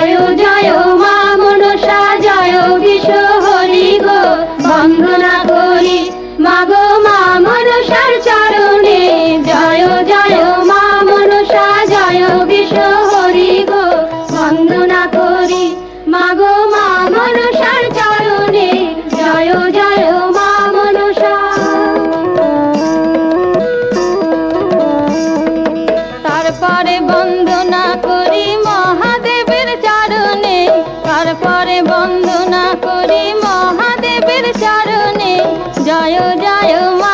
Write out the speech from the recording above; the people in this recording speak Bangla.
জয় জয় মা মনসা জয় বিশ্ব হরি গো বন্দনা করি মাগো মা মনসার চরণে জয় জয় মা মনসা জয় বিশ্ব হরি গো বন্দনা করি মাগো মা মনসার চরণে জয় জয় মা মনসা। তারপরে বন্দনা করি মহাদেবের চরণে, তারপরে বন্দনা করি মহাদেবের চরণে জয় জয় মা